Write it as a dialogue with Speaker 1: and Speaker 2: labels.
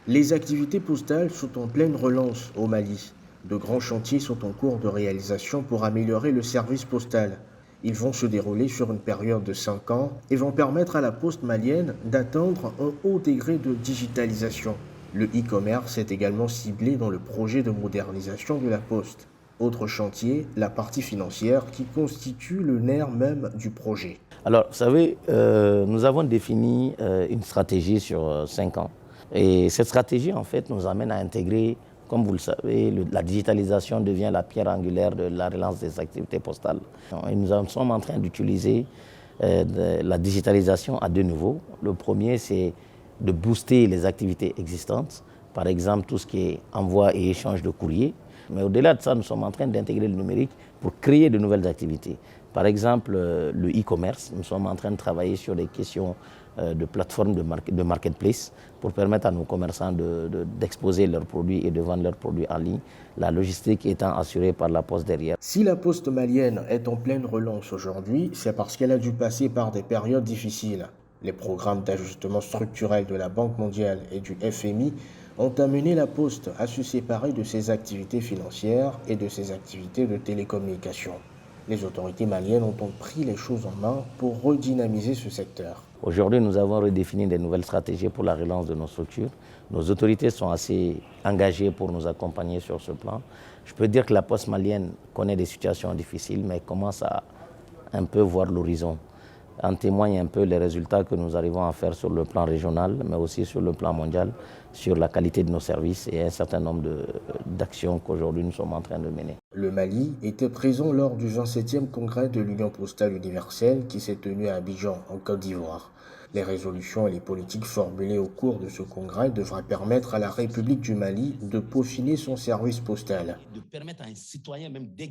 Speaker 1: Les activités postales sont en pleine relance au Mali. De grands chantiers sont en cours de réalisation pour améliorer le service postal. Ils vont se dérouler sur une période de 5 ans et vont permettre à la poste malienne d'atteindre un haut degré de digitalisation. Le e-commerce est également ciblé dans le projet de modernisation de la poste. Autre chantier, la partie financière qui constitue le nerf même du projet.
Speaker 2: Alors, vous savez, nous avons défini une stratégie sur 5 ans. Et cette stratégie, en fait, nous amène à intégrer, comme vous le savez, la digitalisation devient la pierre angulaire de la relance des activités postales. Et nous sommes en train d'utiliser la digitalisation à deux niveaux. Le premier, c'est de booster les activités existantes, par exemple tout ce qui est envoi et échange de courrier. Mais au-delà de ça, nous sommes en train d'intégrer le numérique pour créer de nouvelles activités. Par exemple, le e-commerce, nous sommes en train de travailler sur des questions de plateformes de marketplace pour permettre à nos commerçants d'exposer leurs produits et de vendre leurs produits en ligne, la logistique étant assurée par la Poste derrière.
Speaker 1: Si la poste malienne est en pleine relance aujourd'hui, c'est parce qu'elle a dû passer par des périodes difficiles. Les programmes d'ajustement structurel de la Banque mondiale et du FMI ont amené la poste à se séparer de ses activités financières et de ses activités de télécommunication. Les autorités maliennes ont donc pris les choses en main pour redynamiser ce secteur.
Speaker 2: Aujourd'hui, nous avons redéfini des nouvelles stratégies pour la relance de nos structures. Nos autorités sont assez engagées pour nous accompagner sur ce plan. Je peux dire que la poste malienne connaît des situations difficiles, mais commence à un peu voir l'horizon. En témoignent un peu les résultats que nous arrivons à faire sur le plan régional, mais aussi sur le plan mondial, sur la qualité de nos services et un certain nombre d'actions qu'aujourd'hui nous sommes en train de mener.
Speaker 1: Le Mali était présent lors du 27e congrès de l'Union postale universelle qui s'est tenu à Abidjan, en Côte d'Ivoire. Les résolutions et les politiques formulées au cours de ce congrès devraient permettre à la République du Mali de peaufiner son service postal.